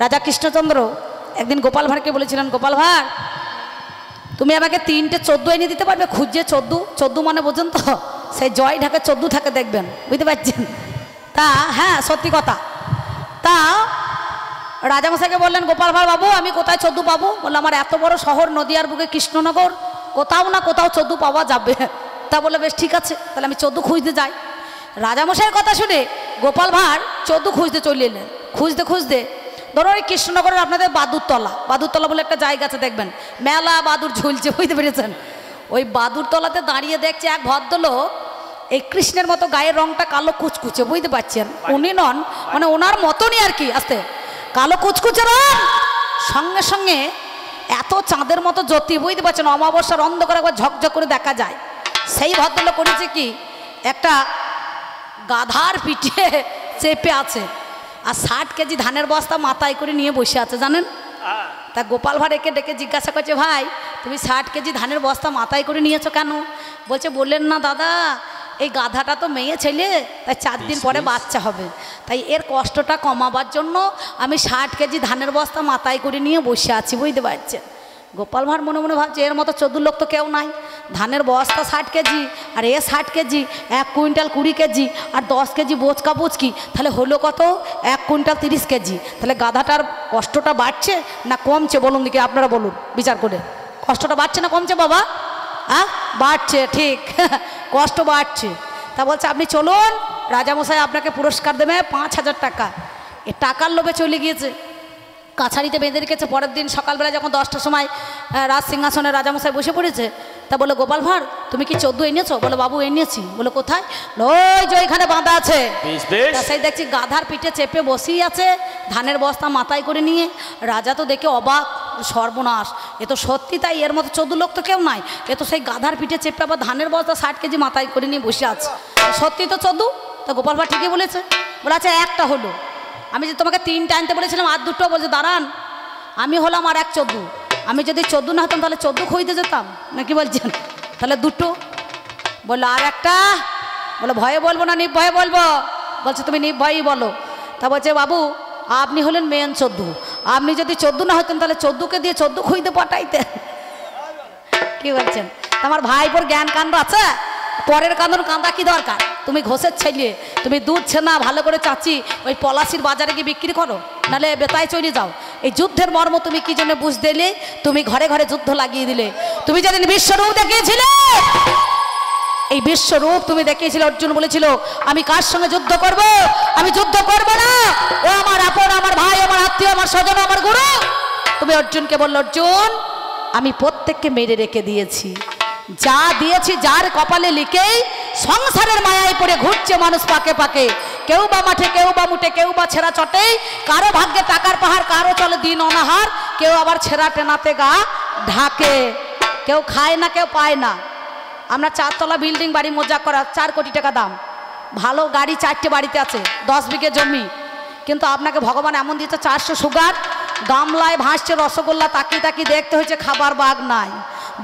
রাজা কৃষ্ণচন্দ্র একদিন গোপাল ভাঁড়কে বলেছিলেন, গোপাল ভাঁড় তুমি আমাকে 3টে 14 এনে দিতে পারবে? খুঁজছে 14 মানে বোঝেন তো, সেই জয় ঢাকে 14 থাকে দেখবেন, বুঝতে পারছেন? তা হ্যাঁ সত্যি কথা। তা রাজামশাইকে বললেন, গোপাল ভাঁড় বাবু আমি কোথায় 14 পাবো? বললো আমার এত বড় শহর নদিয়ার বুকে কৃষ্ণনগর, কোথাও না কোথাও 14 পাওয়া যাবে। তা বলে বেশ ঠিক আছে, তাহলে আমি 14 খুঁজতে যাই। রাজামশাইয়ের কথা শুনে গোপাল ভাঁড় 14 খুঁজতে চলে এলেন। খুঁজতে খুঁজতে ধরো ওই কৃষ্ণনগরের আপনাদের বাদুরতলা বলে একটা জায়গা আছে দেখবেন, মেলা বাদুর ঝুলছে, বুঝতে পেরেছেন? ওই বাদুরতলাতে দাঁড়িয়ে দেখছে এক ভদ্রলোক, এই কৃষ্ণের মতো গায়ের রংটা কালো কুচকুচে, বুঝতে পারছেন? উনি নন, মানে ওনার মতনই আর কি, আস্তে কালো কুচকুচে রং, সঙ্গে সঙ্গে এত চাঁদের মতো জ্যোতি, বুঝতে পারছেন? অমাবস্যার অন্ধকার একবার ঝকঝক করে দেখা যায়। সেই ভদ্রলোক করেছে কি, একটা গাধার পিঠে চেপে আছে আর 60 কেজি ধানের বস্তা মাথায় করে নিয়ে বসে আছে, জানেন? তা গোপাল ভাঁড় একে ডেকে জিজ্ঞাসা করছে, ভাই তুমি 60 কেজি ধানের বস্তা মাথায় করে নিয়েছো কেন? বলছে বললেন না দাদা, এই গাধাটা তো মেয়ে ছেলে, তাই 4 দিন পরে বাচ্চা হবে, তাই এর কষ্টটা কমাবার জন্য আমি 60 কেজি ধানের বস্তা মাথায় করে নিয়ে বসে আছি, বুঝতে পারছেন? গোপাল ভাঁড় মনে মনে ভাবছে এর মতো 14 লোক তো কেউ নাই, ধানের বস্তা 60 কেজি আর এ 60 কেজি, 1 কুইন্টাল 20 কেজি আর 10 কেজি বোচকা বুচকি, তাহলে হলো কত? 1 কুইন্টাল 30 কেজি। তাহলে গাধাটার কষ্টটা বাড়ছে না কমছে বলুন দিকে, আপনারা বলুন বিচার করে, কষ্টটা বাড়ছে না কমছে বাবা? হ্যাঁ বাড়ছে, ঠিক কষ্ট বাড়ছে। তা বলছে আপনি চলুন, রাজামশাই আপনাকে পুরস্কার দেবে 5000 টাকা। এ টাকার লোভে চলে গিয়েছে, কাছারিতে বেঁধে রেখেছে। পরের দিন সকালবেলা যখন 10টার সময় রাজ সিংহাসনে রাজামশাই বসে পড়েছে, তা বলে গোপাল ভাঁড় তুমি কি 14 এনেছো? বলে বাবু এনেছি। বলে কোথায়? ওই যে ওইখানে বাঁধা আছে। সেই দেখছি গাধার পিঠে চেপে বসেই আছে, ধানের বস্তা মাথায় করে নিয়ে। রাজা তো দেখে অবাক, সর্বনাশ, এ তো সত্যি তাই, এর মতো 14 লোক তো কেউ নাই, এ তো সেই গাধার পিঠে চেপে আবার ধানের বস্তা 60 কেজি মাথায় করে নিয়ে বসে আছে, সত্যি তো 14। তা গোপাল ভাঁড় ঠিকই বলেছে। বলে আচ্ছা একটা হলো, আমি যে তোমাকে 3টা আনতে বলেছিলাম আর 2টো, বলছে দাঁড়ান আমি হলাম আর এক 14, আমি যদি 14 না হতাম তাহলে 14 খুঁজতে যেতাম নাকি বলছেন? তাহলে 2টো। বললো আর একটা? বলো ভয়ে বলবো না নির্ভয়ে বলবো? বলছে তুমি নির্ভয়ই বলো। তা বলছে বাবু আপনি হলেন মেন 14, আপনি যদি 14 না হতেন তাহলে 14কে দিয়ে 14 খুঁজতে পাঠাইতেন। কি বলছেন? আমার ভাইপোর জ্ঞান কাণ্ড আছে, পরের কান্দন কান্দা কি দরকার? তুমি ঘষের ছেলে, তুমি দুধ ছেনা ভালো করে চাচি ওই পলাশির বাজারে গিয়ে বিক্রি করো, নাহলে বেতায় চলে যাও। এই যুদ্ধের মর্ম তুমি কি জন্য বুঝতে দিলে? তুমি ঘরে ঘরে যুদ্ধ লাগিয়ে দিলে। তুমি যেদিন বিশ্বরূপ দেখিয়েছিলে, এই বিশ্বরূপ তুমি দেখিয়েছিলে, অর্জুন বলেছিল আমি কার সঙ্গে যুদ্ধ করব? আমি যুদ্ধ করব না, ও আমার আপন, আমার ভাই, আমার আত্মীয়, আমার স্বজন, আমার গুরু। তুমি অর্জুনকে বললো অর্জুন আমি প্রত্যেককে মেরে রেখে দিয়েছি, যা দিয়েছি যার কপালে লিখেই সংসারের মায়ায় পড়ে ঘুরছে মানুষ পাকে পাকে, কেউ বা মাঠে, কেউ বা মুঠে, কেউ বা ছেঁড়া চটে, কারো ভাগ্যে টাকার পাহাড়, কারো চলে দিন অনাহার, কেউ আবার ছেঁড়া টেনাতে গা ঢাকে, কেউ খায় না কেউ পায় না। আমরা 4 তলা বিল্ডিং বাড়ি, মজা করা 4 কোটি টাকা দাম, ভালো গাড়ি 4টে বাড়িতে আছে, 10 বিঘে জমি, কিন্তু আপনাকে ভগবান এমন দিয়েছে 400 সুগার, গামলায় ভাসছে রসগোল্লা, তাকিয়ে তাকিয়ে দেখতে হয়েছে খাবার বাগ নাই,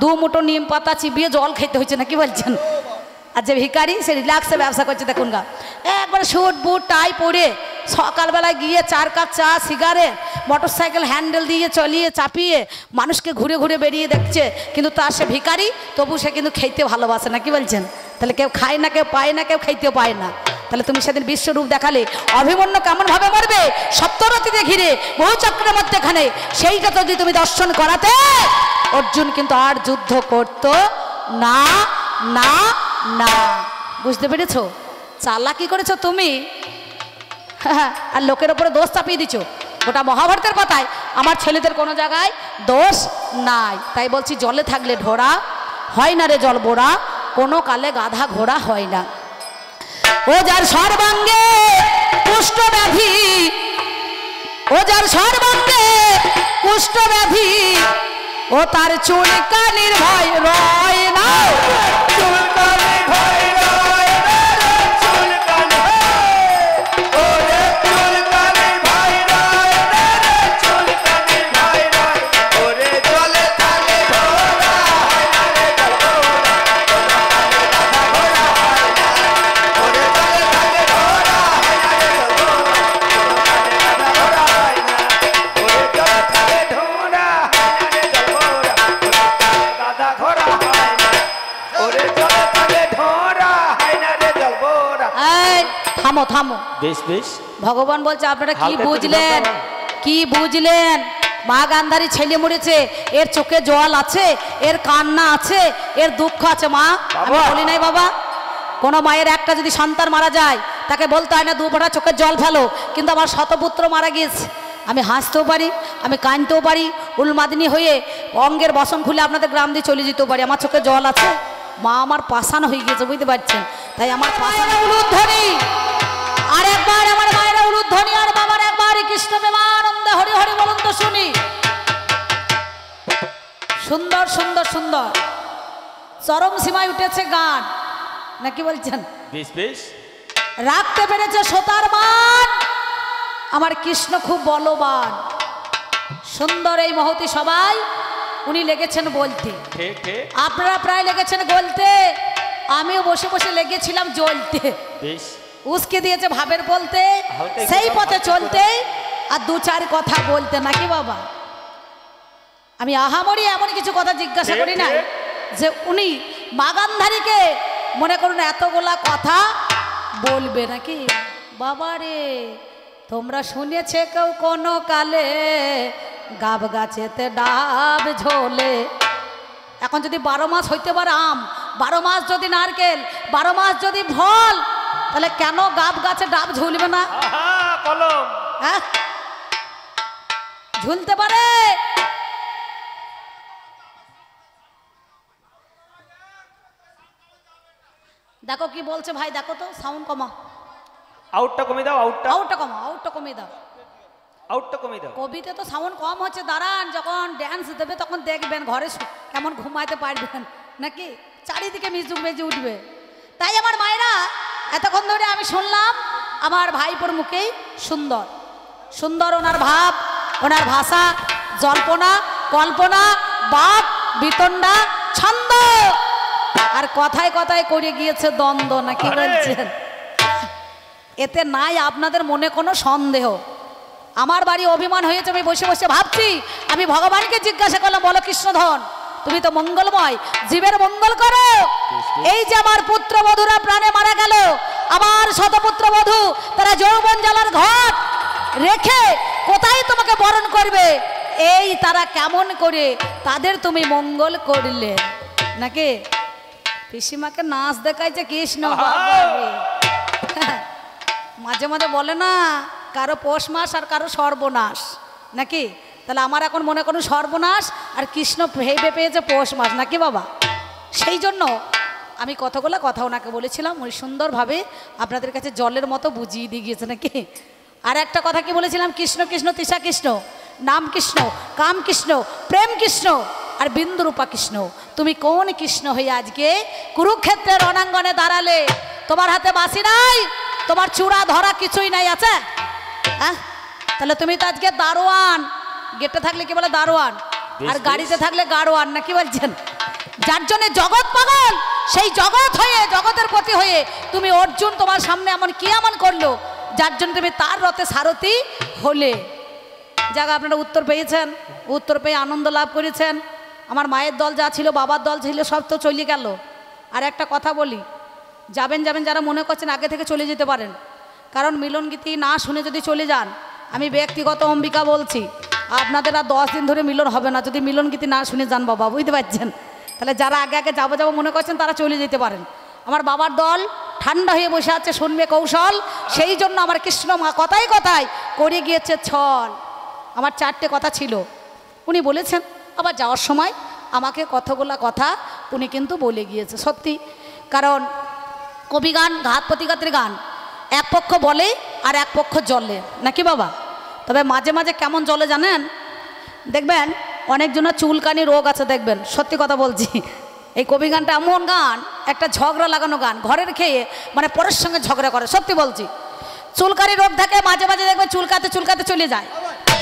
2 মুঠো নিম পাতা চিবিয়ে জল খেতে হয়েছে, না কি বলছেন? আর যে ভিখারি সে রিল্যাক্সে ব্যবসা করছে, দেখুন গা একবার স্যুট বুট টাই পরে সকালবেলায় গিয়ে 4 কাপ চা, সিগারেট, মোটরসাইকেল হ্যান্ডেল দিয়ে চলিয়ে চাপিয়ে মানুষকে ঘুরে ঘুরে বেরিয়ে দেখছে, কিন্তু তার সে ভিখারি, তবু সে কিন্তু খেতে ভালোবাসে, না কি বলছেন? তাহলে কেউ খায় না, কেউ পায় না, কেউ খাইতেও পায় না। তাহলে তুমি সেদিন বিশ্বরূপ দেখালে, অভিমন্যু কেমন ভাবে মরবে সপ্তরথীতে ঘিরে বহু চক্রের মধ্যেখানে, সেইটা যদি তুমি দর্শন করাতে অর্জুন কিন্তু আর যুদ্ধ করত না না না। বুঝতে পেরেছ? চালাকি করেছো তুমি, আর লোকের ওপরে দোষ চাপিয়ে দিচ্ছ। গোটা মহাভারতের কথায় আমার ছেলেদের কোনো জায়গায় দোষ নাই। তাই বলছি জলে থাকলে ঢোড়া হয় না রে জল বোড়া, কোনো কালে গাধা ঘোড়া হয় না। ও যার সর্বাঙ্গে কুষ্ঠ ব্যাধি, ও যার সর্বাঙ্গে কুষ্ঠ ব্যাধি, ও তার চুলকানির ভয় রয় না, চুলকানির ভয় রয় না, চুলকানি ওরে চুলকানির ভয় রয় না, চুলকানির ভয় রয়, ওরে জলে থাকে ঘোড়া হয় না রে ঘোড়া, ঘোড়া হয় না, ওরে জলে থাকে ঘোড়া হয় না রে ঘোড়া, ঘোড়া হয় না। থামো থামো। বেশ বেশ। ভগবান বলছে আপনারা কি হালকা বুঝলেন, একটু কি বুঝলেন? মা গান্ধারী ছেলে মরেছে, এর চোখে জল আছে, এর কান্না আছে, এর দুঃখ আছে। মা আমি বলি নাই বাবা, কোনো মায়ের একটা যদি সন্তান মারা যায় তাকে বলতে হয় না দু ফোঁটা চোখের জল ফেলো, কিন্তু আমার শতপুত্র মারা গিয়েছে, আমি হাসতেও পারি, আমি কাঁদতেও পারি, উলমাদিনী হয়ে অঙ্গের বসন খুলে আপনাদের গ্রাম দিয়ে চলে যেতেও পারি, আমার চোখে জল আছে। মা আমার পাষাণ হয়ে গিয়েছে, বুঝতে পারছেন? তাই আমার পাষাণে উলুধ্বনি, আর একবার আমার মায়েরা উলুধ্বনি, আর বাবার একবার কৃষ্ণ প্রেমানন্দে হরি হরি বলুন তো শুনি। সুন্দর সুন্দর সুন্দর চরম সীমায় উঠেছে গান, নাকি বলছেন? বেশ বেশ। রাখতে পেরেছে সোতার মান, আমার কৃষ্ণ খুব বলবান। সুন্দর এই মহতি সবাই উনি লেগেছেন বলতে, আপনারা প্রায় লেগেছেন বলতে, আমিও বসে বসে লেগেছিলাম জ্বলতে। বেশ। উসকে দিয়েছে ভাবের বলতে, সেই পথে চলতে, আর দু চার কথা বলতে, নাকি বাবা? আমি আহামরি এমন কিছু কথা জিজ্ঞাসা করি নাই যে উনি মা গান্ধারীকে মনে করুন এতগুলা কথা বলবে নাকি। বাবারে, তোমরা শুনেছে কেউ কোনো কালে গাব গাছেতে ডাব ঝোলে? এখন যদি 12 মাস হইতে পারে আম, 12 মাস যদি নারকেল, 12 মাস যদি ফল, তাহলে কেন গাব গাছে ডাব ঝুলবে না? কলম হ্যাঁ, ঝুলতে পারে। দেখো কি বলছে ভাই, দেখো তো, সাউন্ড কমা, আউটটা কমে দাও, আউটটা কমা, আউটটা কমিয়ে দাও, আউটটা কমে দাও। কবিতে তো সাউন্ড কম হচ্ছে, দাঁড়ান, যখন ড্যান্স দেবে তখন দেখবেন ঘরে কেমন ঘুমাইতে পারবেন নাকি, চারিদিকে মিজুক মেজে উঠবে। তাই আমার মায়েরা এতক্ষণ ধরে আমি শুনলাম আমার ভাইপোর মুখেই সুন্দর সুন্দর ওনার ভাব, ওনার ভাষা, জল্পনা, কল্পনা, বাক, বিতণ্ডা, ছন্দ, আর কথায় কথায় করে গিয়েছে দ্বন্দ্ব, নাকি বলছেন? এতে নাই আপনাদের মনে কোনো সন্দেহ। আমার বাড়ি অভিমান হয়েছে, আমি বসে বসে ভাবছি, আমি ভগবানকে জিজ্ঞাসা করলাম, বলো কৃষ্ণধন, তুমি তো মঙ্গলময়, জীবের মঙ্গল করো, এই যে আমার পুত্র বধূরা প্রাণে মারা গেল, আমার শতপুত্র বধূ তারা যৌবন জ্বালার ঘট রেখে কোথায় তোমাকে বরণ করবে, এই তারা কেমন করে তাদের তুমি মঙ্গল করলে? নাকি পিসিমাকে নাচ দেখাইছে কৃষ্ণ। মাঝে মাঝে বলে না কারো পৌষ মাস আর কারো সর্বনাশ, নাকি? তাহলে আমার এখন মনে করুন সর্বনাশ, আর কৃষ্ণ ভেবে পেয়েছে পৌষ মাস, নাকি বাবা? সেই জন্য আমি কতগুলো কথা ওনাকে বলেছিলাম, উনি সুন্দরভাবে আপনাদের কাছে জলের মতো বুঝিয়ে দিয়ে গিয়েছে, নাকি? আর একটা কথা কি বলেছিলাম, কৃষ্ণ কৃষ্ণ তৃষা কৃষ্ণ, নাম কৃষ্ণ, কাম কৃষ্ণ, প্রেম কৃষ্ণ, আর বিন্দুরূপা কৃষ্ণ। তুমি কোন কৃষ্ণ হয়ে আজকে কুরুক্ষেত্রের রণাঙ্গনে দাঁড়ালে? তোমার হাতে বাঁশি নাই, তোমার চূড়া ধরা কিছুই নাই, আছে? হ্যাঁ, তাহলে তুমি তো আজকে দারোয়ান, গেটে থাকলে কি বলে দারোয়ান, আর গাড়িতে থাকলে গাড়োয়ান, নাকি বলছেন? যার জন্য জগৎ পাগল, সেই জগৎ হয়ে, জগতের প্রতি হয়ে তুমি অর্জুন তোমার সামনে এমন কি এমন করলো, যার জন্য তুমি তার রথে সারথি হলে। জায়গা আপনারা উত্তর পেয়েছেন, উত্তর পেয়ে আনন্দ লাভ করেছেন। আমার মায়ের দল যা ছিল, বাবার দল ছিল, সব তো চলে গেল। আর একটা কথা বলি, যাবেন যাবেন যারা মনে করছেন আগে থেকে চলে যেতে পারেন, কারণ মিলন গীতি না শুনে যদি চলে যান, আমি ব্যক্তিগত অম্বিকা বলছি, আপনাদের আর 10 দিন ধরে মিলন হবে না যদি মিলন গীতি না শুনে যান বাবা, বুঝতে পারছেন? তাহলে যারা আগে আগে যাবো যাবো মনে করছেন তারা চলে যেতে পারেন। আমার বাবার দল ঠান্ডা হয়ে বসে আছে, শুনবে কৌশল, সেই জন্য আমার কৃষ্ণ মা কথায় কথায় করে গিয়েছে ছল। আমার 4টে কথা ছিল, উনি বলেছেন, আবার যাওয়ার সময় আমাকে কতগুলা কথা উনি কিন্তু বলে গিয়েছে, সত্যি। কারণ কবিগান ঘাত প্রতিঘাতের গান, এক পক্ষ বলে আর এক পক্ষ জলে, নাকি বাবা? তবে মাঝে মাঝে কেমন জলে জানেন, দেখবেন অনেকজনের চুলকানি রোগ আছে, দেখবেন, সত্যি কথা বলছি। এই কবি গানটা এমন গান, একটা ঝগড়া লাগানো গান, ঘরের খেয়ে মানে পরের সঙ্গে ঝগড়া করে, সত্যি বলছি। চুলকানি রোগ থাকে, মাঝে মাঝে দেখবেন চুলকাতে চুলকাতে চলে যায়,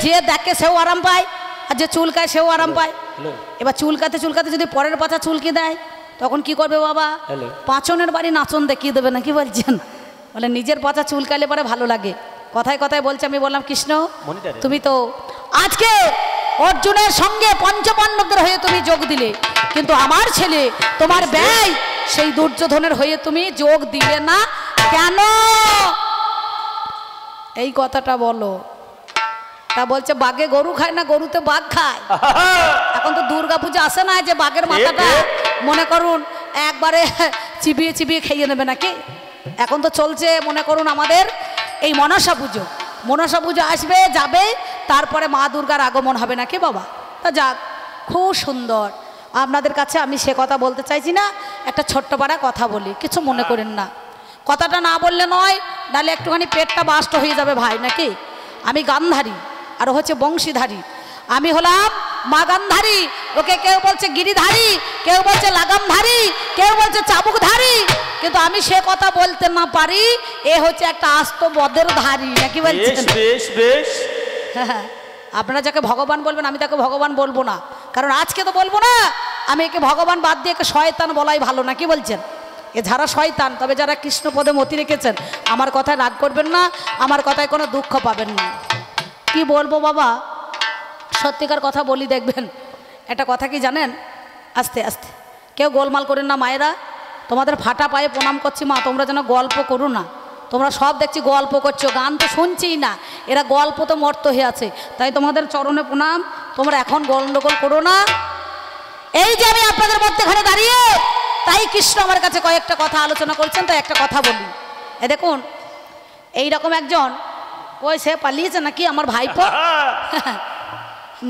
যে দেখে সেও আরাম পায়, আর যে চুলকায় সেও আরাম পায়। এবার চুলকাতে চুলকাতে যদি পরের পাতা চুলকে দেয়, তখন কি করবে বাবা? পাঁচনের বাড়ি নাচন দেখিয়ে দেবে, নাকি বলছেন? বলে নিজের পাতা চুলকালে পরে ভালো লাগে। কথায় কথায় বলছে, আমি বললাম কৃষ্ণ তুমি তো আজকে অর্জুনের সঙ্গে পঞ্চপাণ্ডবদের হয়ে তুমি যোগ দিলে, কিন্তু আমার ছেলে তোমার ব্যয় সেই দুর্যোধনের হয়ে তুমি যোগ দিলে না কেন? এই কথাটা বলো। তা বলছে বাঘে গরু খায় না, গরুতে বাঘ খায়। এখন তো দুর্গা পূজা আসে না যে বাঘের মাথাটা মনে করুন একবারে চিবিয়ে চিবিয়ে খেয়ে নেবে নাকি। এখন তো চলছে মনে করুন আমাদের এই মনসা পুজো। মনসা পুজো আসবে যাবে, তারপরে মা দুর্গার আগমন হবে নাকি বাবা। তা যাক, খুব সুন্দর। আপনাদের কাছে আমি সে কথা বলতে চাইছি না, একটা ছোট্ট পাড়া কথা বলি, কিছু মনে করেন না। কথাটা না বললে নয়, নাহলে একটুখানি পেটটা বাস্ট হয়ে যাবে ভাই নাকি। আমি গান্ধারী আর হচ্ছে বংশীধারী। আমি হলাম মা গান্ধারী, ওকে কেউ বলছে গিরিধারী, কেউ বলছে লাগামধারী, কেউ বলছে চাবুকধারী। কিন্তু আমি সে কথা বলতে না পারি, এ হচ্ছে একটা আস্ত বদের ধারী নাকি বলছেন। বেশ বেশ। হ্যাঁ, আপনারা যাকে ভগবান বলবেন আমি তাকে ভগবান বলবো না, কারণ আজকে তো বলবো না। আমি একে ভগবান বাদ দিয়ে একে শয়তান বলাই ভালো নাকি বলছেন। এ যারা শয়তান, তবে যারা কৃষ্ণ পদে মতি রেখেছেন, আমার কথায় রাগ করবেন না, আমার কথায় কোনো দুঃখ পাবেন না। কি বলবো বাবা, সত্যিকার কথা বলি, দেখবেন একটা কথা কি জানেন, আস্তে আস্তে কেউ গোলমাল করেন না মায়েরা। তোমাদের ফাটা পায়ে প্রণাম করছি মা, তোমরা যেন গল্প করো না। তোমরা সব দেখছি গল্প করছো, গান তো শুনছিই না, এরা গল্প তো মর্ত হয়ে আছে। তাই তোমাদের চরণে প্রণাম, তোমরা এখন গন্ডগোল করো না। এই যে আমি আপনাদের মধ্যেখানে দাঁড়িয়ে, তাই কৃষ্ণ আমার কাছে কয়েকটা কথা আলোচনা করছেন, তাই একটা কথা বলি। এ দেখুন, এইরকম একজন, ওই সে পালিয়েছে নাকি আমার ভাইপো,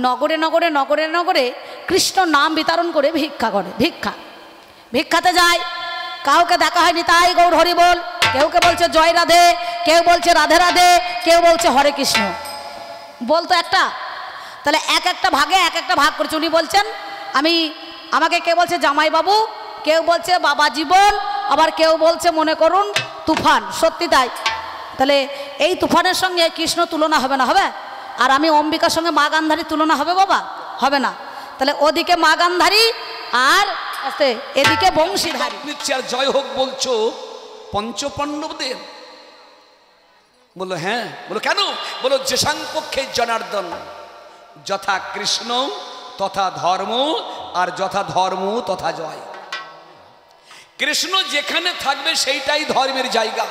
নগরে নগরে নগরে নগরে কৃষ্ণ নাম বিতরণ করে ভিক্ষা করে। ভিক্ষাতে যায়, কাউকে দেখা হয়নি তাই গৌর হরি বল, কেউকে বলছে জয় রাধে, কেউ বলছে রাধে রাধে, কেউ বলছে হরে কৃষ্ণ। বলতো একটা, তাহলে এক একটা ভাগে এক একটা ভাগ করেছে। উনি বলছেন আমাকে কেউ বলছে জামাই বাবু, কেউ বলছে বাবা জীবন, আবার কেউ বলছে মনে করুন তুফান। সত্যি তাই। তাহলে এই তুফানের সঙ্গে কৃষ্ণ তুলনা হবে না, হবে? আর আমি অম্বিকার সঙ্গে মা গান্ধারী তুলনা হবে বাবা? হবে না। তাহলে ওদিকে মা গান্ধারী আর এদিকে বংশীধারী। আর জয় হোক বলছো পঞ্চপাণ্ডবদের? বলো হ্যাঁ। বলো কেন? বলো যেসাং পক্ষে জনার্দন, যথা কৃষ্ণ তথা ধর্ম, আর যথা ধর্ম তথা জয়। কৃষ্ণ যেখানে থাকবে সেইটাই ধর্মের জায়গা,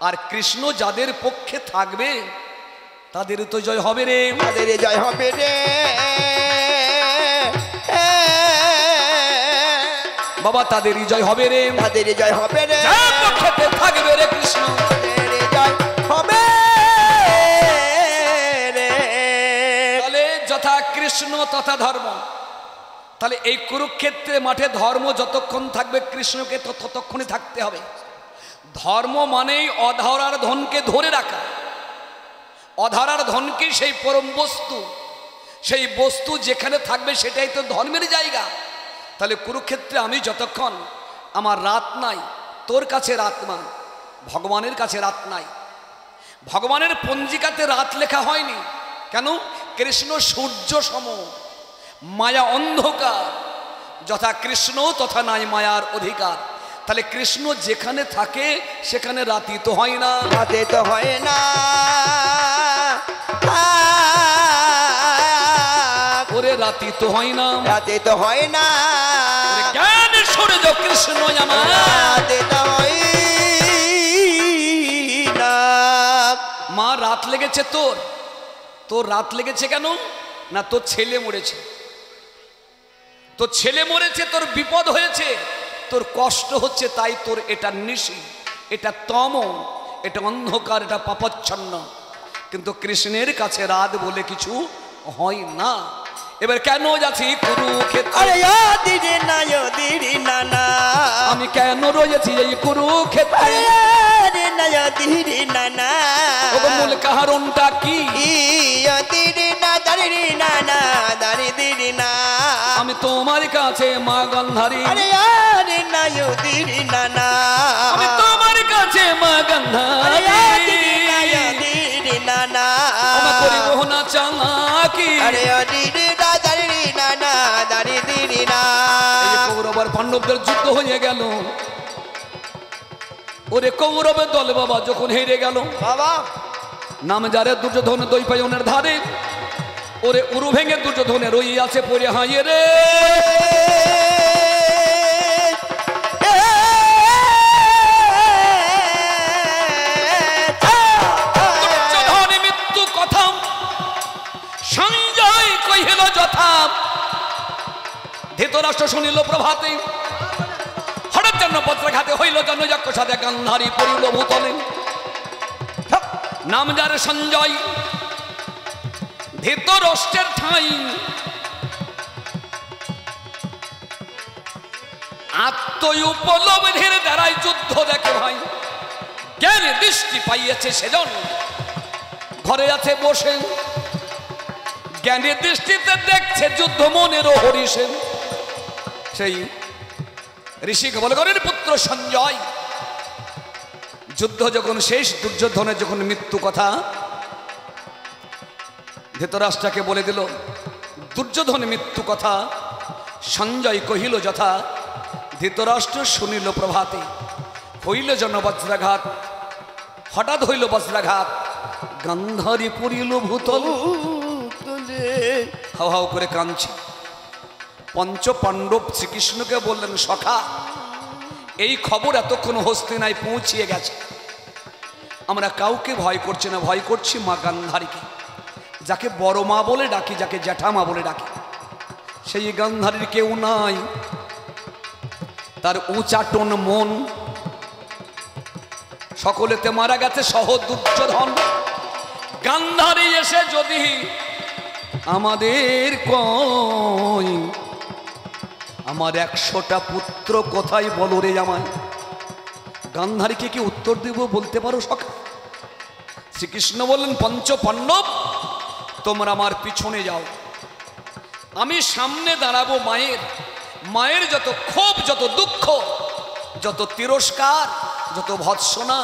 আর কৃষ্ণ যাদের পক্ষে থাকবে তাদের তো জয় হবে রে, তাদের জয় হবে রে বাবা, তাদেরই জয় হবে রে, তাদের জয় হবে রে, যার পক্ষে থাকবে রে কৃষ্ণ তাদের জয় হবে রে। তাহলে যথা কৃষ্ণ তথা ধর্ম। তাহলে এই কুরুক্ষেত্রে মাঠে ধর্ম যতক্ষণ থাকবে কৃষ্ণকে ততক্ষণই থাকতে হবে। ধর্ম মানেই অধরার ধনকে ধরে রাখা। অধরার ধনকে সেই পরম বস্তু, সেই বস্তু যেখানে থাকবে সেটাই তো ধর্মের জায়গা। তাহলে কুরুক্ষেত্রে আমি যতক্ষণ, আমার রাত নাই, তোর কাছে রাত নাই, ভগবানের কাছে রাত নাই। ভগবানের পঞ্জিকাতে রাত লেখা হয়নি কেন? কৃষ্ণ সূর্য সম, মায়া অন্ধকার, যথা কৃষ্ণ তথা নাই মায়ার অধিকার। তাহলে কৃষ্ণ যেখানে থাকে সেখানে রাতি তো হয় না, রাতে তো হয় না, ওরে রাতি তো হয় না, রাতে তো হয় না, জ্ঞান সূর্য কৃষ্ণ আমার, রাতে তো হয় না। মা রাত লেগেছে তোর, তোর রাত লেগেছে কেন? না তোর ছেলে মরেছে, তোর ছেলে মরেছে, তোর বিপদ হয়েছে, তোর কষ্ট হচ্ছে, তাই তোর এটা নিশি, এটা তম, এটা অন্ধকার, এটা পাপচ্ছন্ন। কিন্তু কৃষ্ণের কাছে রাত বলে কিছু হয় না। এবার কেন যাচ্ছি কুরুক্ষেত্রে? আমি কেন রয়েছি এই কুরুক্ষেত্রে? মূল কারণটা কি? আমি তোমার কাছে মা গান্ধারী, আমি তোমার কাছে মা গান্ধারী, করিব না চালাকি। কৌরব আর পাণ্ডবদের যুদ্ধ হয়ে গেল। ওরে কৌরবের দল বাবা যখন হেরে গেল, বাবা নাম যারে দুর্যোধন দৈপায়নের ধারে, ওরে উরু ভেঙে দুর্যোধনের রই আছে পরে হাইয়ে রে। ধৃতরাষ্ট্র শুনিল প্রভাতে, হঠাৎ যেন বজ্রাঘাতে হইল জনযজ্ঞ সাথে গান্ধারী পড়িল ভূতলে। নাম যার সঞ্জয়, ধৃতরাষ্ট্রের ঠাঁই, আত্ম উপলব্ধির দ্বারাই যুদ্ধ দেখে ভাই। জ্ঞান দৃষ্টি পাইয়াছে সেজন, ঘরে আছে বসে, জ্ঞানের দৃষ্টিতে দেখছে যুদ্ধ মনের হরিষে। সেই ঋষি বলগণের পুত্র সঞ্জয় যুদ্ধ যখন শেষ, দুর্যোধনের যখন মৃত্যু কথা ধৃতরাষ্ট্রকে বলে দিল, দুর্যোধন মৃত্যু কথা সঞ্জয় কহিল যথা। ধৃতরাষ্ট্র শুনিল প্রভাতে, হইল যেন বজ্রাঘাত, হঠাৎ হইল বজ্রাঘাত, গান্ধারী পড়িল ভূতল। হাও হাও করে কাঁদছে। পঞ্চ পাণ্ডব শ্রীকৃষ্ণকে বললেন, সখা এই খবর এতক্ষণ হস্তিনায় পৌঁছিয়ে গেছে, আমরা কাউকে ভয় করছি না, ভয় করছি মা গান্ধারীকে, যাকে বড় মা বলে ডাকি, যাকে জ্যাঠা মা বলে ডাকি। সেই গান্ধারীর কেউ নাই, তার উচাটন মন, সকলেতে মারা গেছে সহ দুর্যোধন। গান্ধারী এসে যদি আমাদের কয়, আমার 100টা পুত্র কোথায় বলো রে আমায়, গান্ধারীকে কি উত্তর দেব বলতে পারো সখা? শ্রীকৃষ্ণ বললেন, পঞ্চ পাণ্ডব তোমরা আমার পিছনে যাও, আমি সামনে দাঁড়াবো মায়ের। মায়ের যত ক্ষোভ, যত দুঃখ, যত তিরস্কার, যত ভৎসনা,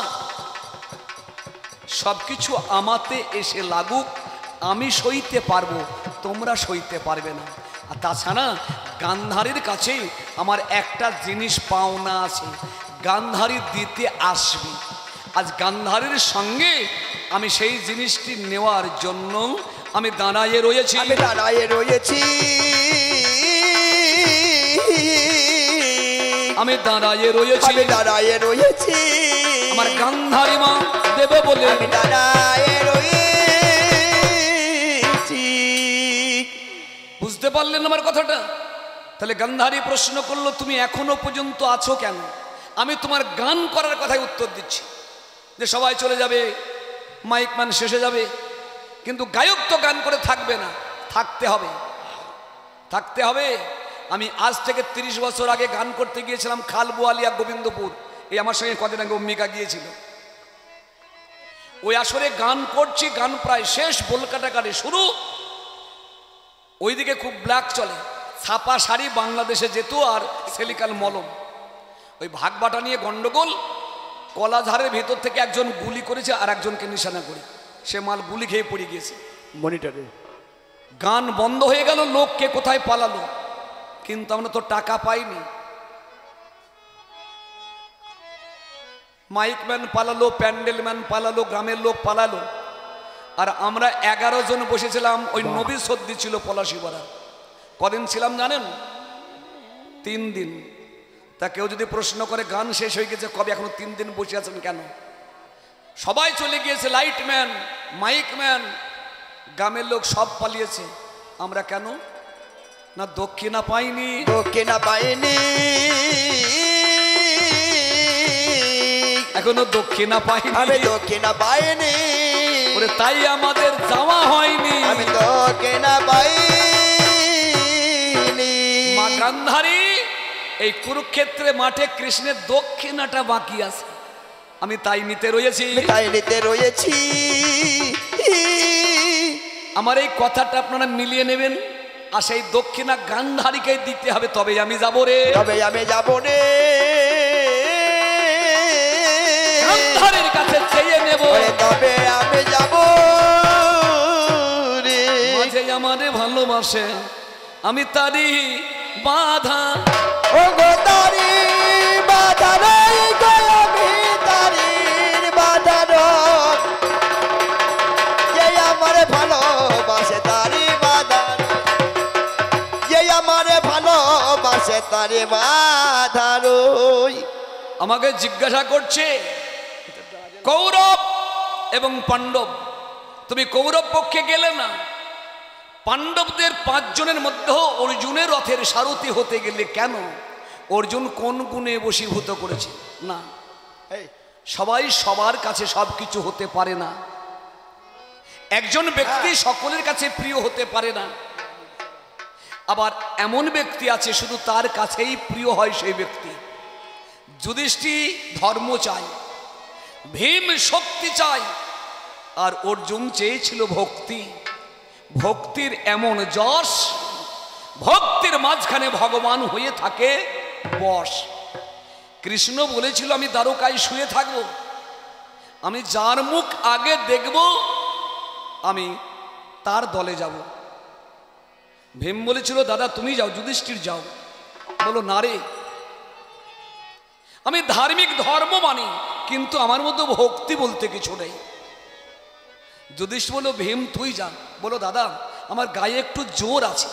সবকিছু আমাতে এসে লাগুক, আমি সইতে পারবো, তোমরা সইতে পারবে না। আর তাছাড়া গান্ধারীর কাছে আমার একটা জিনিস পাওনা আছে, গান্ধারী দিতে আসবে। আজ গান্ধারীর সঙ্গে আমি সেই জিনিসটি নেওয়ার জন্য আমি দাঁড়াইয়ে রয়েছি, আমি দাঁড়াইয়ে রয়েছি, আমি দাঁড়াইয়ে রয়েছি, আমি দাঁড়াইয়ে রয়েছি, আমার গান্ধারী মা দেবে বলে আমি দাঁড়াইয়ে রয়েছি। বুঝতে পারলেন আমার কথাটা? তাহলে গান্ধারী প্রশ্ন করলো, তুমি এখনো পর্যন্ত আছো কেন? আমি তোমার গান করার কথাই উত্তর দিচ্ছি, যে সবাই চলে যাবে, মাইক ম্যান শেষে যাবে, কিন্তু গায়ক তো গান করে থাকবে না, থাকতে হবে, থাকতে হবে। আমি আজ থেকে 30 বছর আগে গান করতে গিয়েছিলাম খালবোয়ালিয়া গোবিন্দপুর, এই আমার সঙ্গে কদিন আগে অম্বিকা গিয়েছিল। ওই আসরে গান করছি, গান প্রায় শেষ, বোল কাটাকাটি শুরু। ওইদিকে খুব ব্ল্যাক চলে, ছাপা শাড়ি বাংলাদেশে যেত আর সেলিকাল মলম, ওই ভাগবাটা নিয়ে গন্ডগোল। কলাঝাড়ের ভেতর থেকে একজন গুলি করেছে আর একজনকে নিশানা করে, সে মাল গুলি খেয়ে পড়ে গিয়েছে মনিটরে। গান বন্ধ হয়ে গেল, লোক কে কোথায় পালালো, কিন্তু আমরা তো টাকা পাইনি। মাইক ম্যান পালালো, প্যান্ডেল ম্যান পালালো, গ্রামের লোক পালালো, আর আমরা 11 জন বসেছিলাম। ওই নবী সর্দি ছিল পলাশিপাড়া। কদিন ছিলাম জানেন? 3 দিন। তা কেউ যদি প্রশ্ন করে গান শেষ হয়ে গেছে কবে, এখনো 3 দিন বসে আছেন কেন? সবাই চলে গিয়েছে, লাইট ম্যান, মাইক ম্যান, গ্রামের লোক সব পালিয়েছে, আমরা কেন? না দক্ষিণা পাইনি, দক্ষিণা পাইনি, এখনো দক্ষিণা পাইনি, আমি দক্ষিণা পাইনি, ওরে তাই আমাদের যাওয়া হয়নি। আমি দক্ষিণা পাইনি। মা গান্ধারী এই কুরুক্ষেত্রে মাঠে কৃষ্ণের দক্ষিণাটা বাকি আছে, আমি তাই নিতে রয়েছি, আমি তাই নিতে রয়েছি। আমার এই কথাটা আপনারা মিলিয়ে নেবেন, আর সেই দক্ষিণা গান্ধারীকে দিতে হবে, তবে আমি যাব রে, তবে আমি যাব রে, গান্ধারীর কাছে চেয়ে নেব, তবে আমি যাব রে। মাঝে আমারে ভালোবাসে, আমি তারি বাধা, ও গো তারি বাধা রই গো, আমি তারির বাধা রই, যে আমার ভালোবাসে তারি বাধা, যে আমার ভালোবাসে তারি বাধা রই। আমাকে জিজ্ঞাসা করছে কৌরব এবং পাণ্ডব, তুমি কৌরব পক্ষে গেলে না, পাণ্ডবদের 5 জনের মধ্যেও অর্জুনের রথের সারথি হতে গেলে কেন অর্জুন কোন গুণে বশীভূত করেছে না? এই সবাই সবার কাছে সব কিছু হতে পারে না। একজন ব্যক্তি সকলের কাছে প্রিয় হতে পারে না। আবার এমন ব্যক্তি আছে শুধু তার কাছেই প্রিয় হয় সেই ব্যক্তি। যুধিষ্ঠির ধর্ম চায়, ভীম শক্তি চায়, আর অর্জুন চেয়েছিল ভক্তি। ভক্তির এমন যশ, ভক্তির মাঝখানে ভগবান হয়ে থাকে বশ। কৃষ্ণ বলেছিল আমি দ্বারকায় শুয়ে থাকবো, আমি যার মুখ আগে দেখব আমি তার দলে যাব। ভীম বলেছিল দাদা তুমি যাও, যুধিষ্ঠির যাও। বলো না রে, আমি ধার্মিক ধর্ম মানি, কিন্তু আমার মধ্যে ভক্তি বলতে কিছু নেই। যুধিষ্ঠির বলল ভীম তুই যা। বলো দাদা আমার গায়ে একটু জোর আছে,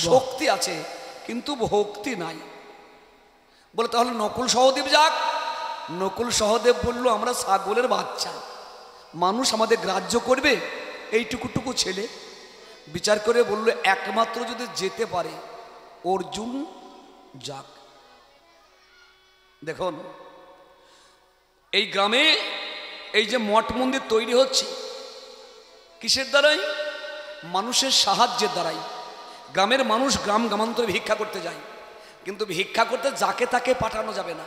শক্তি আছে, কিন্তু ভক্তি নাই। বলে তাহলে নকুল সহদেব যাক। নকুল সহদেব বলল আমরা ছাগলের বাচ্চা, মানুষ আমাদের গ্রাহ্য করবে? এইটুকুটুকু ছেলে। বিচার করে বলল একমাত্র যদি যেতে পারে অর্জুন যাক। দেখুন এই গ্রামে এই যে মঠ মন্দির তৈরি হচ্ছে কিসের দ্বারাই? মানুষের সাহায্যের দ্বারাই। গ্রামের মানুষ গ্রাম গ্রামান্তরে ভিক্ষা করতে যায়, কিন্তু ভিক্ষা করতে যাকে তাকে পাঠানো যাবে না।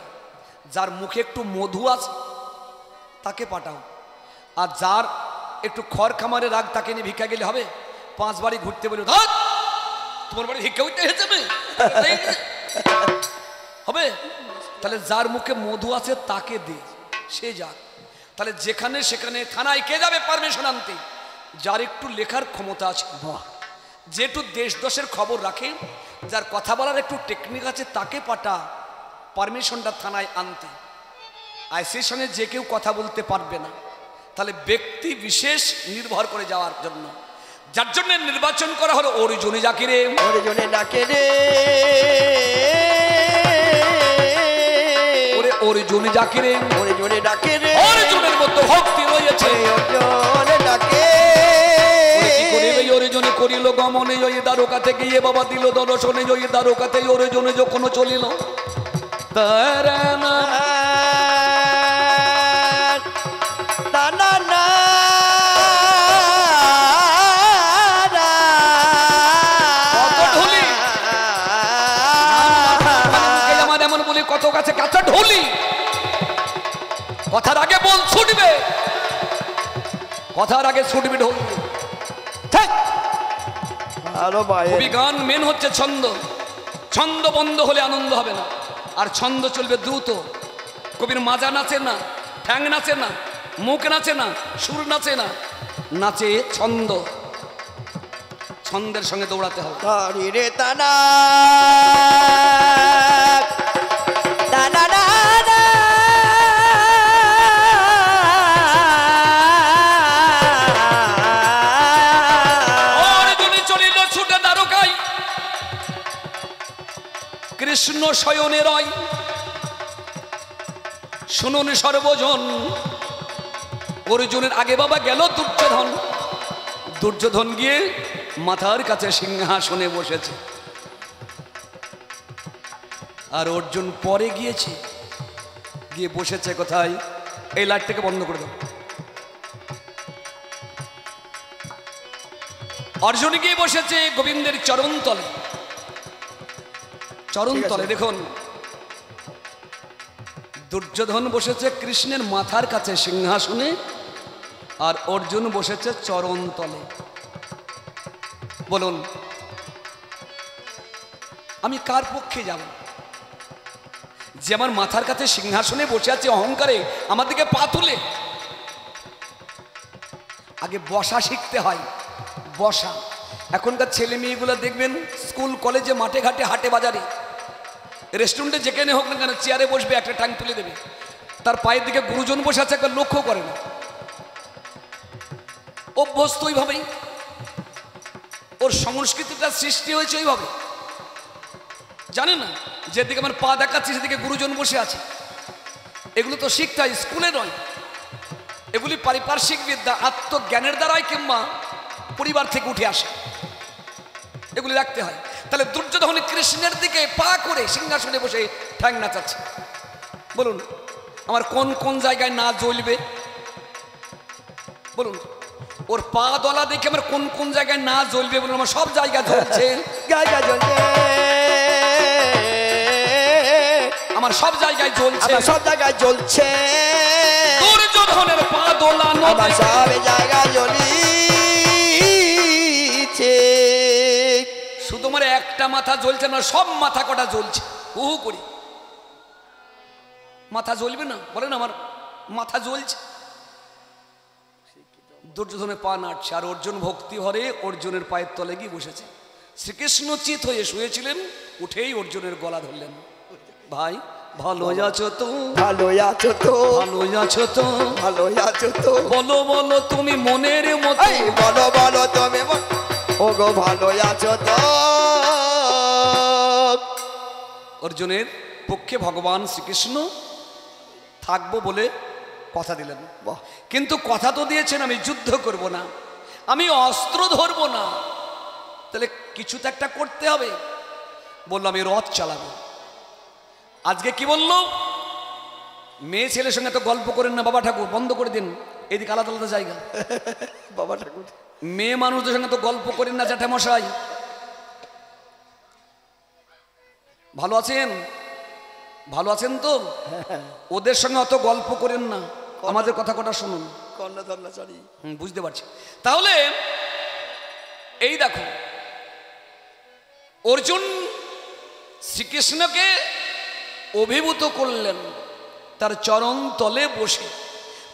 যার মুখে একটু মধু আছে তাকে পাঠাও, আর যার একটু খড় খামারে রাগ তাকে নিয়ে ভিক্ষা গেলে হবে? 5 বাড়ি ঘুরতে বলে তোমার বাড়ি ভিক্ষা করতে যাবে হবে? তাহলে যার মুখে মধু আছে তাকে দে, সে যাক। তাহলে যেখানে সেখানে থানায় কে যাবে পারমিশন আনতে? যার একটু লেখার ক্ষমতা আছে, যে একটু দেশ দশের খবর রাখে, যার কথা বলার একটু টেকনিক আছে, তাকে পাঠা পারমিশনটা থানায় আনতে। আর সেই সঙ্গে যে কেউ কথা বলতে পারবে না। তাহলে ব্যক্তি বিশেষ নির্ভর করে যাওয়ার জন্য, যার জন্য নির্বাচন করা হলো অর্জুনে যাকে রে, অর্জুনে ডাকে রে, ওরে অর্জুনে যাকে রে, অর্জুনে ডাকে রে, অর্জুনের মধ্যে ভক্তি রয়েছে। অর্জুনে ডাকে কি করিবে অর্জুনে করিল গমনে, ওই দ্বারকাতে গিয়ে বাবা দিল দর্শনে, ওই দ্বারকাতে অর্জুনে যখন চলিল তারা না কত কাছে কাঁচা ঢোলি, কথার আগে বল ছুটবে, কথার আগে ছুটবে ঢোল। কবি গান মেন হচ্ছে ছন্দ, ছন্দ বন্ধ হলে আনন্দ হবে না, আর ছন্দ চলবে দ্রুত। কবির মাজা নাচে না, ঠ্যাং নাচে না, মুখ নাচে না, সুর নাচে না, নাচে ছন্দ। ছন্দের সঙ্গে দৌড়াতে হবে। রে তানা তানা না অর্জুনে চলিল ছুটে দ্বারকায়, কৃষ্ণ শয়নে রয়। শুনুন সর্বজন, অর্জুনের আগে বাবা গেল দুর্যোধন। দুর্যোধন গিয়ে মাথার কাছে সিংহাসনে বসেছে, আর অর্জুন পরে গিয়েছে, গিয়ে বসেছে কোথায়? এই লাইটটাকে বন্ধ করে দাও। অর্জুন গিয়ে বসেছে গোবিন্দের চরণতলে। চরণতলে দেখুন দুর্যোধন বসেছে কৃষ্ণের মাথার কাছে সিংহাসনে, আর অর্জুন বসেছে চরণতলে। বলুন আমি কার পক্ষে যাব? যে আমার মাথার কাছে সিংহাসনে বসে আছে অহংকারে আমার দিকে পা তুলে। আগে বসা শিখতে হয়, বসা। এখনকার ছেলে মেয়েগুলো দেখবেন স্কুল কলেজে মাঠে ঘাটে হাটে বাজারে রেস্টুরেন্টে যেখানে হোক না কেন চেয়ারে বসবে, একটা টাং তুলে দেবে, তার পায়ের দিকে গুরুজন বসে আছে, একটা লক্ষ্য করে না, অভ্যস্ত ওইভাবেই। ওর সংস্কৃতিটা সৃষ্টি হয়েছে ওইভাবে। জানে না যেদিকে আমার পা দেখাচ্ছি সেদিকে গুরুজন বসে আছে। এগুলো তো শিখতে হয়, স্কুলে নয়। এগুলি পারিপার্শ্বিক বিদ্যা, আত্মজ্ঞানের দ্বারাই কিংবা পরিবার থেকে উঠে আসে। এগুলি রাখতে হয়। তাহলে দুর্যোধন কৃষ্ণের দিকে পা করে সিংহাসনে বসে ঠ্যাং নাচাচ্ছে। বলুন আমার কোন কোন জায়গায় না জ্বলবে? বলুন ওর পা দলা দেখে আমার কোন কোন জায়গায় না জ্বলবে? বলুন আমার সব জায়গা জ্বলছে, জায়গা জ্বলছে, আমার সব জায়গায় জ্বলছে, আমার সব জায়গায় জ্বলছে, দুর্যোধনের পা দোলানো আমার সব জায়গায় জ্বলিছে। শুধু আমার একটা মাথা জ্বলছে না, সব মাথা কটা জ্বলছে। হু হু করি মাথা জ্বলবে না? বলেন আমার মাথা জ্বলছে। দুর্যোধনের পা নাড়ছে আর অর্জুন ভক্তি ভরে অর্জুনের পায়ের তলে গিয়ে বসেছে। শ্রীকৃষ্ণ চিত হয়ে শুয়েছিলেন, উঠেই অর্জুনের গলা ধরলেন, ভাই ভালো আছো তো? ভালো আছো তো? ভালো আছো তো? ভালো আছো তো? বলো বলো তুমি মনের মতো, এই বলো বলো তুমি ও গো ভালো আছো তো? অর্জুনের পক্ষে ভগবান শ্রীকৃষ্ণ থাকবো বলে কথা দিলেন। বাহ, কিন্তু কথা তো দিয়েছেন আমি যুদ্ধ করব না, আমি অস্ত্র ধরবো না, তাহলে কিছু তো একটা করতে হবে। বললো আমি রথ চালাবো। আজকে কি বললো? মেয়ে ছেলের সঙ্গে তো গল্প করেন না বাবা ঠাকুর, বন্ধ করে দিন, এদিকে আলাদা আলাদা জায়গা। বাবা ঠাকুর মেয়ে মানুষদের সঙ্গে তো গল্প করেন না জ্যাঠামশাই। ভালো আছেন? ভালো আছেন তো? ওদের সঙ্গে অত গল্প করেন না, আমাদের কথা কটা শুনুন। কর্ণধর্ণাচারী বুঝতে পারছি। তাহলে এই দেখো অর্জুন শ্রীকৃষ্ণকে অভিভূত করলেন তার চরণ তলে বসে।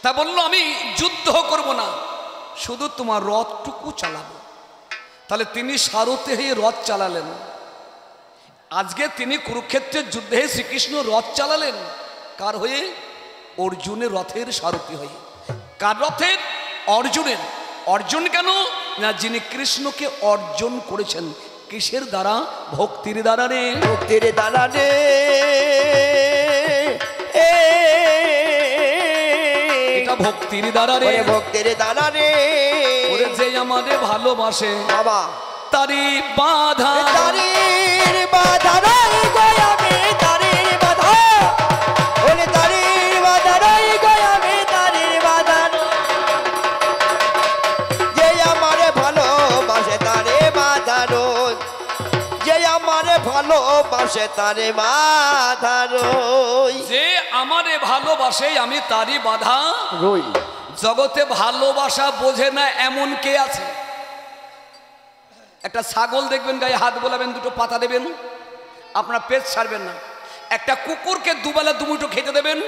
তা বলল আমি যুদ্ধ করব না, শুধু তোমার রথটুকু চালাবো। তাহলে তিনি সারথে হয়ে রথ চালালেন। আজকে তিনি কুরুক্ষেত্রের যুদ্ধে শ্রীকৃষ্ণ রথ চালালেন কার হয়ে? অর্জুনের রথের সারথি হয়ে। কার রথের? অর্জুনের। অর্জুন কেন না, যিনি কৃষ্ণকে অর্জন করেছেন। কিসের দ্বারা? ভক্তির দ্বারা রে, ভক্তির দ্বারা রে। এটা ভক্তির দ্বারা রে, ভক্তির দ্বারা রে। ওরে যে আমাদের ভালোবাসে বাবা তারি বাধা, তারির বাধা রই গয়ামে, তারির বাধা, ওরে তারির বাধা রই গয়ামে, তারির বাধা। যে আমারে ভালোবাসে তারে বাধা রই, যে আমারে ভালোবাসে তারে বাধা রই, যে আমারে ভালোবাসে আমি তারি বাধা রই। জগতে ভালোবাসা বোঝে না এমন কে আছে? একটা ছাগল দেখবেন গায়ে হাত বোলাবেন, দুটো পাতা দেবেন, আপনার পেট ছাড়বেন না। একটা কুকুরকে দুবেলা দুমুঠো খেতে দেবেন,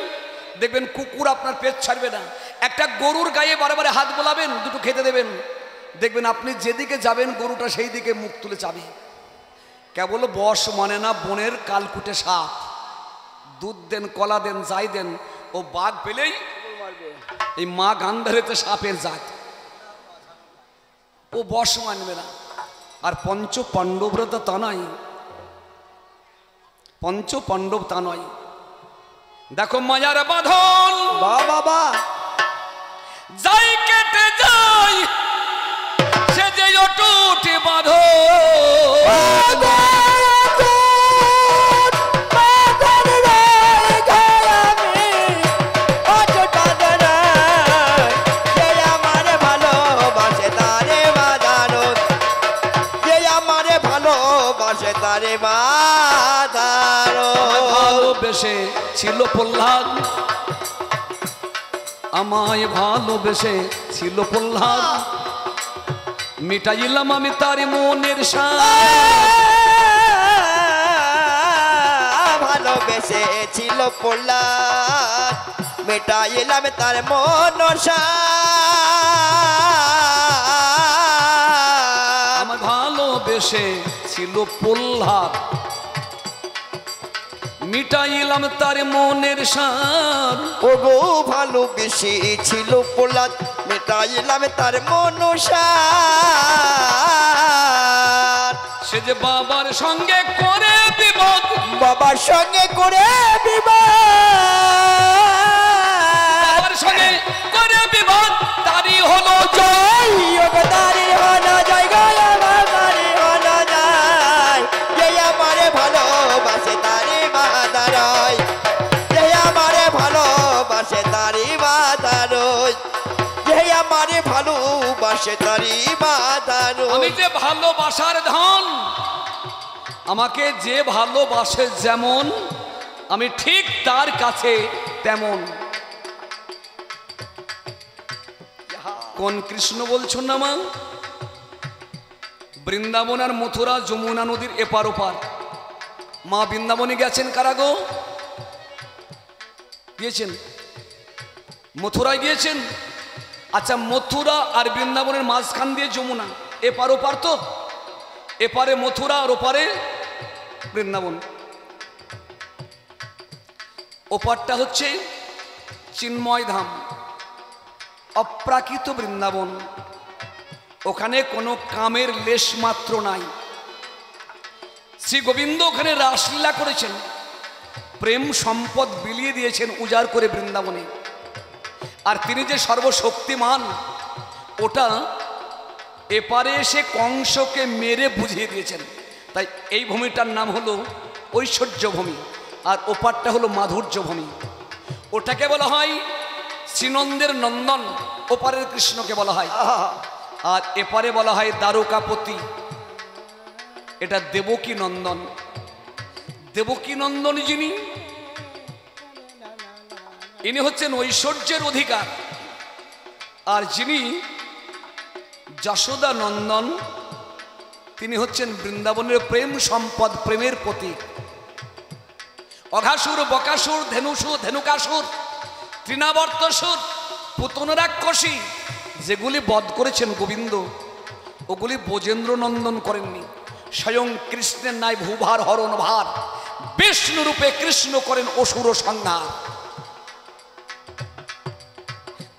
দেখবেন কুকুর আপনার পেট ছাড়বে না। একটা গরুর গায়ে বারে বারে হাত বোলাবেন, দুটো খেতে দেবেন, দেখবেন আপনি যেদিকে যাবেন গরুটা সেই দিকে মুখ তুলে যাবে। কেবল বশ মানে না বনের কালকুটে সাপ, দুধ দেন কলা দেন যাই দেন, ও বাঘ পেলেই এই মা গান্ধারেতে সাপের জাত, ও বশ মানবে না। আর পঞ্চ পাণ্ডবরা তো তা নয়, পঞ্চ পাণ্ডব তা নয়। দেখো মায়ার বাঁধন বাবা যাই কেটে যাই, সে যে অটুট বাঁধন। তারে বাধারো। ভালোবেসে ছিল প্রহ্লাদ, আমায় ভালোবেসে ছিল প্রহ্লাদ, মিটাইলাম আমি তার মনের ভালোবেসে ছিল প্রহ্লাদ, মিটাইলাম তার মনসা। আমার ভালোবেসে ছিল প্রহ্লাদ, মিটাইলাম তার মনের সার। ও গো ভালোবেসে ছিল প্রহ্লাদ, মিটাইলাম তার মনসা। সে যে বাবার সঙ্গে করে বিবাদ, বাবার সঙ্গে করে বিবাদ, বাবার সঙ্গে করে বিবাদ, তারই হলো জয়। তারি হলো জয়, গো আমার তারি হলো জয়। ভালোবাসে তারি বাঁধানো। আমি যে ভালোবাসার ধন, আমাকে যে ভালোবাসে যেমন, আমি ঠিক তার কাছে তেমন। কোন কৃষ্ণ বলছো না মা? বৃন্দাবন আর মথুরা যমুনা নদীর এপার ওপার। মা বৃন্দাবনে গেছেন কারা গো? গিয়েছেন? মথুরায় গিয়েছেন? আচ্ছা, মথুরা আর বৃন্দাবনের মাঝখান দিয়ে যমুনা, এপার ওপার তো? এপারে মথুরা আর ওপারে বৃন্দাবন। ওপারটা হচ্ছে চিন্ময় ধাম, অপ্রাকৃত বৃন্দাবন। ওখানে কোনো কামের লেশ মাত্র নাই। শ্রী গোবিন্দ ওখানে রাসলীলা করেছেন, প্রেম সম্পদ বিলিয়ে দিয়েছেন উজাড় করে বৃন্দাবনে। আর তিনি যে সর্বশক্তিমান, ওটা এপারে এসে কংসকে মেরে বুঝিয়ে দিয়েছেন। তাই এই ভূমিটার নাম হলো ঐশ্বর্য ভূমি, আর ওপারটা হলো মাধুর্য ভূমি। ওটাকে বলা হয় শ্রীনন্দের নন্দন, ওপারের কৃষ্ণকে বলা হয়। আর এপারে বলা হয় দ্বারকাপতি, এটা দেবকী নন্দন। দেবকী নন্দন যিনি, ইনি হচ্ছেন ঐশ্বর্যের অধিকার। আর যিনি যশোদা নন্দন, তিনি হচ্ছেন বৃন্দাবনের প্রেম সম্পদ, প্রেমের প্রতীক। অঘাসুর, বকাসুর, ধেনুকাসুর, তৃণাবর্তসুর, পুতনরাক্ষসী যেগুলি বধ করেছেন গোবিন্দ, ওগুলি ব্রজেন্দ্র নন্দন করেননি। স্বয়ং কৃষ্ণের ন্যায় ভূভার হরণ ভার বিষ্ণু রূপে কৃষ্ণ করেন অসুর সংহার।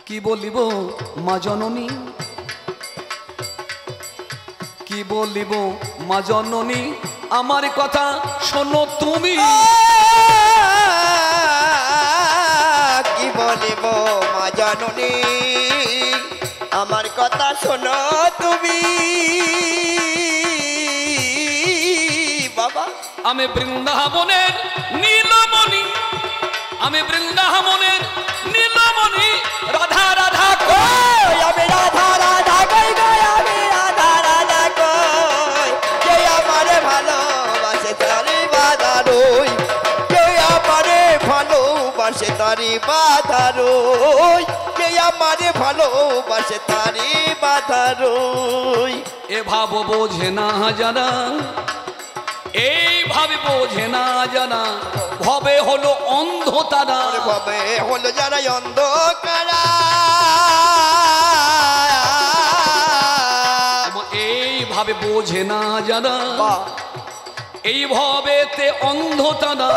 কি বলিব মা জননী, কি বলিব মা জননী, আমার কথা শোনো তুমি। কি বলিব মা জননী, আমার কথা শোনো তুমি। বাবা, আমি বৃন্দাবনের নীলমণি, আমি বৃন্দাবনের নীলমণি, রাধা রাধা কই, আমি রাধা রাধা কই গো, আমি রাধা রাধা কই। কে আমারে ভালোবাসে তারি বাধা রই, কে আমারে ভালোবাসে তারি বাধা রই, কে আমারে ভালোবাসে তারি বাধা রই। এ ভাব বোঝে না যারা, এইভাবে বোঝে না যারা, ভবে হলো অন্ধ তারা। ভাবে হলো যারা অন্ধকারা, এইভাবে বোঝে না যারা, এই ভবেতে অন্ধ তারা।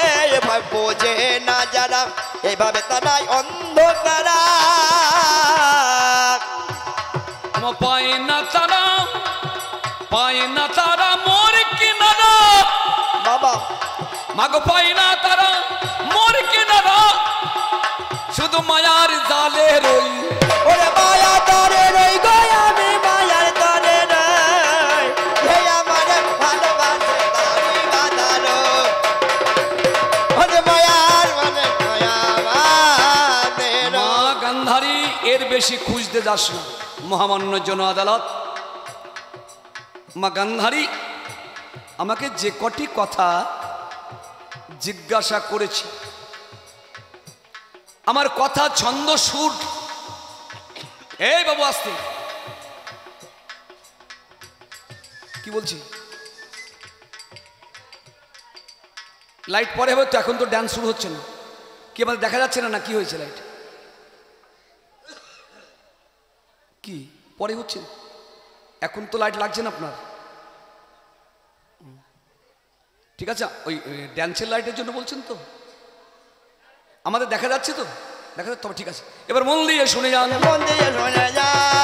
এইভাবে বোঝে না যারা, এইভাবে তারাই অন্ধকারা। পায় না তারা, পায় না তারা মোর কিনারা। বাবা, মাগো পায় না তারা মোর কিনারা, শুধু মায়ার জালে রই। ওরে মায়া তরে রই গো, আমি মায়ার তরে রই, হে আমারে ভালোবাসে তারি বাধা রই। ওরে মায়ার মানে মায়া বাঁধে মা রই। গান্ধারী, এর বেশি খুঁজতে যাস না, মহামান্য জন আদালত। মা গান্ধারী আমাকে যে কটি কথা জিজ্ঞাসা করেছে, আমার কথা ছন্দ সুর। এই বাবু আসতে, কি বলছি? লাইট পরে হবে তো, এখন তো ড্যান্স শুরু হচ্ছে না। কি আমাদের দেখা যাচ্ছে না, না কি হয়েছে? লাইট কি পরে হচ্ছে? এখন তো লাইট লাগছে না আপনার। ঠিক আছে, ওই ড্যান্সের লাইটের জন্য বলছেন তো? আমাদের দেখা যাচ্ছে তো? দেখা যাচ্ছে তবে ঠিক আছে। এবার মন দিয়ে শুনে যান। মন দিয়ে শোনা যায়।